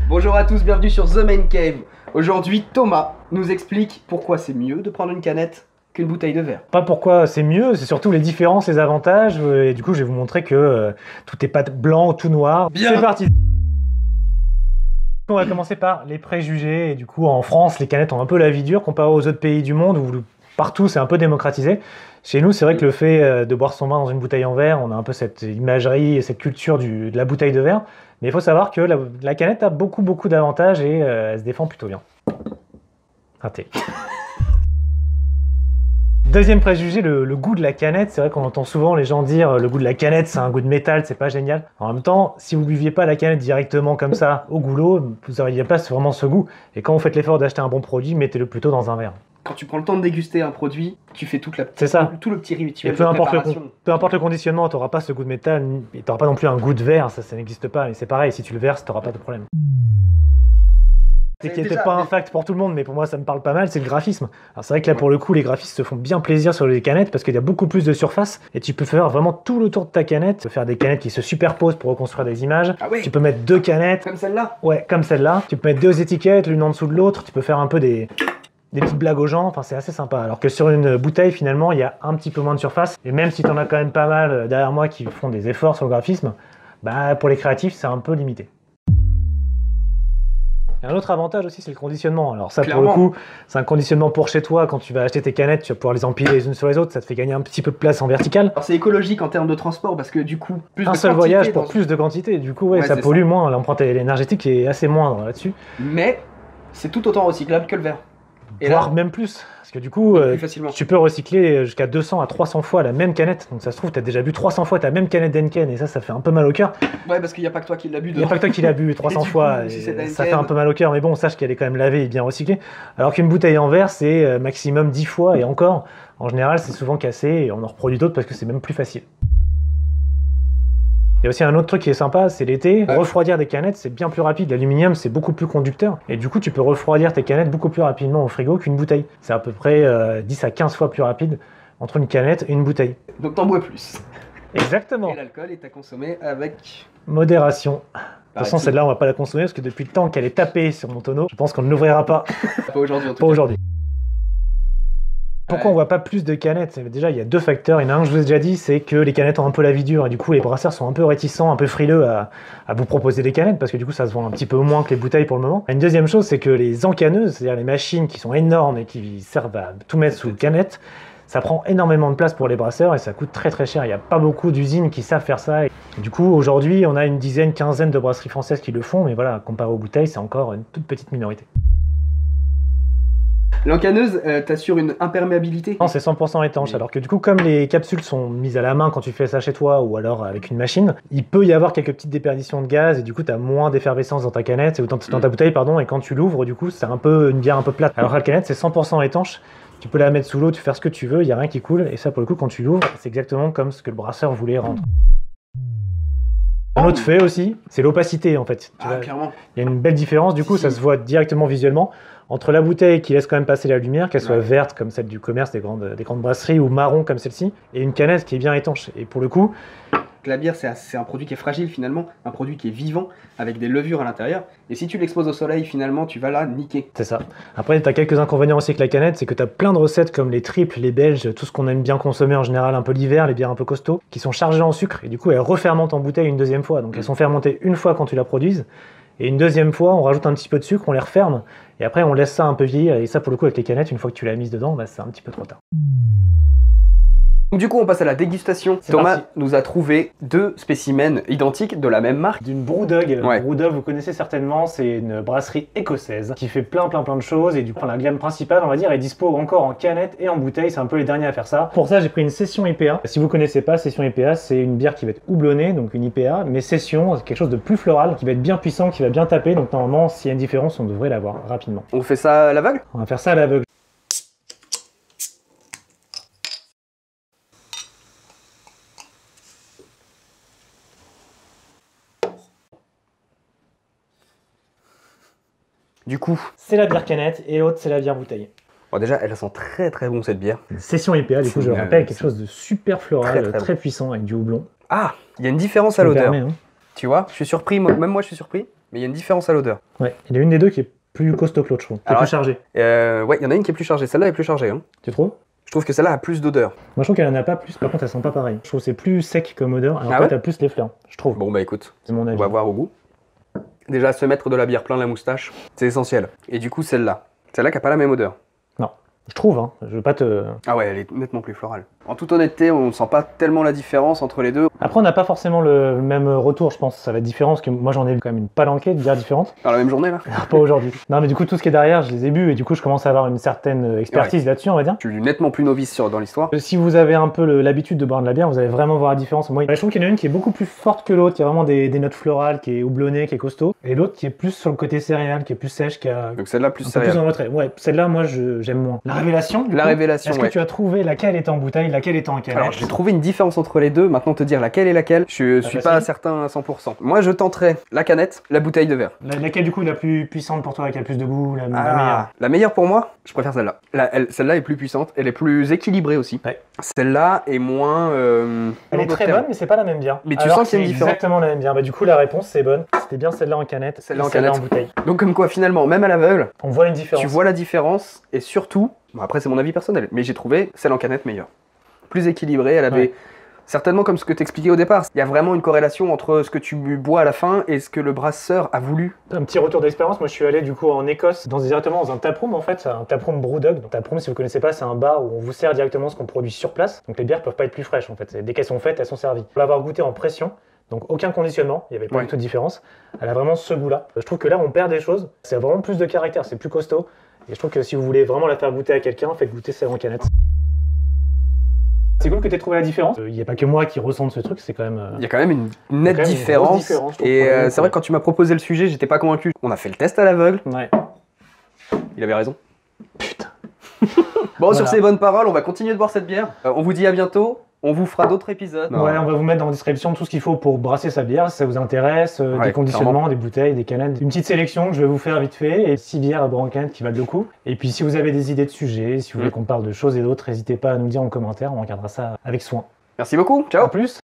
Bonjour à tous, bienvenue sur The Man Cave. Aujourd'hui, Thomas nous explique pourquoi c'est mieux de prendre une canette qu'une bouteille de verre. Pas pourquoi c'est mieux, c'est surtout les différences, les avantages. Et du coup, je vais vous montrer que tout n'est pas blanc ou tout noir. Bien. C'est parti. On va commencer par les préjugés. Et du coup, en France, les canettes ont un peu la vie dure comparé aux autres pays du monde où partout c'est un peu démocratisé. Chez nous, c'est vrai que le fait de boire son vin dans une bouteille en verre, on a un peu cette imagerie et cette culture de la bouteille de verre. Mais il faut savoir que la canette a beaucoup d'avantages et elle se défend plutôt bien. Raté. Deuxième préjugé, le goût de la canette. C'est vrai qu'on entend souvent les gens dire le goût de la canette, c'est un goût de métal, c'est pas génial. En même temps, si vous buviez pas la canette directement comme ça au goulot, vous n'auriez pas vraiment ce goût. Et quand vous faites l'effort d'acheter un bon produit, mettez-le plutôt dans un verre. Quand tu prends le temps de déguster un produit, tu fais tout le petit rituel et peu de importe préparation. peu importe le conditionnement, tu n'auras pas ce goût de métal, et tu n'auras pas non plus un goût de verre, ça n'existe pas. Mais c'est pareil, si tu le verses, tu n'auras pas de problème. C'est qui n'est peut-être pas un fact pour tout le monde, mais pour moi ça me parle pas mal, c'est le graphisme. Alors c'est vrai que là pour le coup les graphistes se font bien plaisir sur les canettes parce qu'il y a beaucoup plus de surface et tu peux faire vraiment tout le tour de ta canette. Tu peux faire des canettes qui se superposent pour reconstruire des images. Ah oui. Tu peux mettre deux canettes. Comme celle-là. Ouais, comme celle-là. Tu peux mettre deux étiquettes, l'une en dessous de l'autre. Tu peux faire un peu des petites blagues aux gens, enfin c'est assez sympa. Alors que sur une bouteille finalement il y a un petit peu moins de surface. Et même si tu en as quand même pas mal derrière moi qui font des efforts sur le graphisme, bah pour les créatifs c'est un peu limité. Et un autre avantage aussi, c'est le conditionnement. Alors ça, Clairement. pour le coup, c'est un conditionnement pour chez toi. Quand tu vas acheter tes canettes, tu vas pouvoir les empiler les unes sur les autres. Ça te fait gagner un petit peu de place en vertical. Alors c'est écologique en termes de transport parce que du coup, plus Un de seul quantité voyage pour dans- plus de quantité. Du coup, ouais, Ouais, ça c'est pollue ça. moins. L'empreinte énergétique est assez moindre là-dessus. Mais c'est tout autant recyclable que le verre. Et Voire là, même plus. Parce que du coup, plus facilement. tu peux recycler jusqu'à 200 à 300 fois la même canette. Donc ça se trouve, tu as déjà bu 300 fois ta même canette d'Henken. Et ça fait un peu mal au cœur. Ouais, parce qu'il n'y a pas que toi qui l'as bu Il n'y a dedans. pas que toi qui l'as bu 300 du fois, coup, si et c'est Henken- ça fait un peu mal au cœur, mais bon, sache qu'elle est quand même lavée et bien recyclée. Alors qu'une bouteille en verre, c'est maximum 10 fois, et encore, en général, c'est souvent cassé, et on en reproduit d'autres parce que c'est même plus facile. Il y a aussi un autre truc qui est sympa, c'est l'été. Ouais. Refroidir des canettes, c'est bien plus rapide. L'aluminium, c'est beaucoup plus conducteur. Et du coup, tu peux refroidir tes canettes beaucoup plus rapidement au frigo qu'une bouteille. C'est à peu près 10 à 15 fois plus rapide entre une canette et une bouteille. Donc t'en bois plus. Exactement. Et l'alcool est à consommer avec... Modération. De toute façon, Paraît-il. celle-là, on va pas la consommer parce que depuis le temps qu'elle est tapée sur mon tonneau, je pense qu'on ne l'ouvrira pas. Pas aujourd'hui en tout Pas cas. aujourd'hui. Pourquoi Ouais. on voit pas plus de canettes? Déjà, il y a deux facteurs. Il y en a un que je vous ai déjà dit, c'est que les canettes ont un peu la vie dure. Et du coup, les brasseurs sont un peu réticents, un peu frileux à vous proposer des canettes parce que du coup, ça se vend un petit peu moins que les bouteilles pour le moment. Une deuxième chose, c'est que les encanneuses, c'est-à-dire les machines qui sont énormes et qui servent à tout mettre sous canette, ça prend énormément de place pour les brasseurs et ça coûte très cher. Il n'y a pas beaucoup d'usines qui savent faire ça. Et du coup, aujourd'hui, on a une dizaine, quinzaine de brasseries françaises qui le font, mais voilà, comparé aux bouteilles, c'est encore une toute petite minorité. L'encanneuse t'assure une imperméabilité. Non, c'est 100% étanche. Alors que du coup, comme les capsules sont mises à la main quand tu fais ça chez toi ou alors avec une machine, il peut y avoir quelques petites déperditions de gaz et du coup, tu as moins d'effervescence dans ta canette ou dans ta bouteille, pardon. Et quand tu l'ouvres, du coup, c'est un peu une bière un peu plate. Alors que la canette, c'est 100% étanche. Tu peux la mettre sous l'eau, tu fais ce que tu veux, il n'y a rien qui coule. Et ça, pour le coup, quand tu l'ouvres, c'est exactement comme ce que le brasseur voulait rendre. Un autre fait aussi, c'est l'opacité en fait. Tu vois, Clairement. il y a une belle différence, du coup, ça se voit directement visuellement entre la bouteille qui laisse quand même passer la lumière, qu'elle soit verte comme celle du commerce des grandes brasseries ou marron comme celle-ci, et une canette qui est bien étanche. Et pour le coup, La bière, c'est un produit qui est fragile finalement, un produit qui est vivant, avec des levures à l'intérieur. Et si tu l'exposes au soleil, finalement, tu vas la niquer. c'est ça. Après, tu as quelques inconvénients aussi avec la canette, c'est que tu as plein de recettes comme les triples, les belges, tout ce qu'on aime bien consommer en général un peu l'hiver, les bières un peu costauds, qui sont chargées en sucre, et du coup, elles refermentent en bouteille une deuxième fois. Donc elles sont fermentées une fois quand tu la produises, et une deuxième fois, on rajoute un petit peu de sucre, on les referme, et après, on laisse ça un peu vieillir. Et ça, pour le coup, avec les canettes, une fois que tu l'as mise dedans, bah, c'est un petit peu trop tard. Donc du coup, on passe à la dégustation. C'est Thomas parti. nous a trouvé deux spécimens identiques de la même marque. D'une Brewdog. Ouais. Brewdog, vous connaissez certainement, c'est une brasserie écossaise qui fait plein de choses et du coup la gamme principale, on va dire, est dispo encore en canette et en bouteille. C'est un peu les derniers à faire ça. Pour ça, j'ai pris une Session IPA. Si vous connaissez pas, Session IPA, c'est une bière qui va être houblonnée, donc une IPA, mais Session, c'est quelque chose de plus floral, qui va être bien puissant, qui va bien taper. Donc normalement, s'il y a une différence, on devrait l'avoir rapidement. On fait ça à l'aveugle? On va faire ça à l'aveugle. Du coup, C'est la bière canette et l'autre, c'est la bière bouteille. Bon, déjà, elle sent très très bon cette bière. Session IPA, du coup, je le rappelle, quelque chose de super floral, très très puissant avec du houblon. Ah, il y a une différence Ça à me l'odeur. permet, hein. Tu vois, je suis surpris, même moi je suis surpris, mais il y a une différence à l'odeur. Ouais, il y a une des deux qui est plus costaud que l'autre, je trouve. Qui est Alors, plus chargée. Ouais, il y en a une qui est plus chargée. Celle-là est plus chargée. Hein. Tu trouves? Je trouve que celle-là a plus d'odeur. Moi, je trouve qu'elle en a pas plus, par contre, elle sent pas pareil. Je trouve que c'est plus sec comme odeur, alors Ah que ouais t'as plus les fleurs, je trouve. Bon, bah écoute, C'est mon on avis. va voir au goût. Déjà, se mettre de la bière plein la moustache, c'est essentiel. Et du coup, celle-là qui a pas la même odeur. Non, je trouve, hein. Je veux pas te... Ah ouais, elle est nettement plus florale. En toute honnêteté, on ne sent pas tellement la différence entre les deux. Après, on n'a pas forcément le même retour, je pense. Ça va être différent, parce que moi, j'en ai quand même une palanquée de bières différentes. Dans la même journée, là. Alors, pas aujourd'hui. Non, mais du coup, tout ce qui est derrière, je les ai bu, et du coup, je commence à avoir une certaine expertise là-dessus, on va dire. Je suis nettement plus novice dans l'histoire. Si vous avez un peu l'habitude de boire de la bière, vous allez vraiment voir la différence. Moi, je trouve qu'il y en a une qui est beaucoup plus forte que l'autre. Il y a vraiment des notes florales, qui est houblonnée, qui est costaud. Et l'autre qui est plus sur le côté céréal, qui est plus sèche, qui a Donc celle-là plus un peu plus céréale. en retrait. Ouais, celle-là, moi, j'aime moins. La révélation, du La coup, révélation, est-ce que tu as trouvé laquelle était en bouteille, laquelle était en canette? Alors, j'ai trouvé une différence entre les deux. Maintenant, te dire laquelle est laquelle, je suis pas facile. certain à 100%. Moi, je tenterai la canette, la bouteille de verre. Laquelle, du coup, est la plus puissante pour toi, qui a le plus de goût, la meilleure? La meilleure pour moi, je préfère celle-là. Celle-là est plus puissante, elle est plus équilibrée aussi. Ouais. Celle-là est moins... Elle est très bonne, mais c'est pas la même bière. Mais tu Alors sens qu'il y a que une c'est différence. exactement la même bière. Bah, du coup, la réponse, c'est bonne. C'était bien celle-là en canette, Celle-là et en celle-là canette. en bouteille. Donc comme quoi, finalement, même à l'aveugle, On voit une différence. tu vois la différence, et surtout, bon, après c'est mon avis personnel, mais j'ai trouvé celle en canette meilleure. Plus équilibrée, elle avait... Ouais. Certainement comme ce que t'expliquais au départ, il y a vraiment une corrélation entre ce que tu bois à la fin et ce que le brasseur a voulu. Un petit retour d'expérience, moi je suis allé du coup en Écosse, directement dans un taproom en fait, un taproom Brewdog. Donc taproom, si vous connaissez pas, c'est un bar où on vous sert directement ce qu'on produit sur place. Donc les bières peuvent pas être plus fraîches en fait. Dès qu'elles sont faites, elles sont servies. Pour l'avoir goûté en pression, donc aucun conditionnement, il n'y avait pas Ouais. du tout de différence. Elle a vraiment ce goût-là. Je trouve que là on perd des choses, c'est vraiment plus de caractère, c'est plus costaud. Et je trouve que si vous voulez vraiment la faire goûter à quelqu'un, faites goûter celle en canette. C'est cool que tu aies trouvé la différence. Il n'y a pas que moi qui ressente ce truc, c'est quand même... Il y a quand même une nette quand même une grosse différence. différence, je trouve, Et pour le coup, c'est vrai que quand tu m'as proposé le sujet, j'étais pas convaincu. On a fait le test à l'aveugle, Ouais. il avait raison. Putain. Bon, Voilà. sur ces bonnes paroles, on va continuer de boire cette bière. On vous dit à bientôt. On vous fera d'autres épisodes. Ouais, on va vous mettre dans la description tout ce qu'il faut pour brasser sa bière, si ça vous intéresse, Ouais, des conditionnements, clairement. des bouteilles, des canettes, une petite sélection que je vais vous faire vite fait, et 6 bières à boire en canette qui valent le coup. Et puis si vous avez des idées de sujets, si vous voulez qu'on parle de choses et d'autres, n'hésitez pas à nous dire en commentaire, on regardera ça avec soin. Merci beaucoup. Ciao. À plus.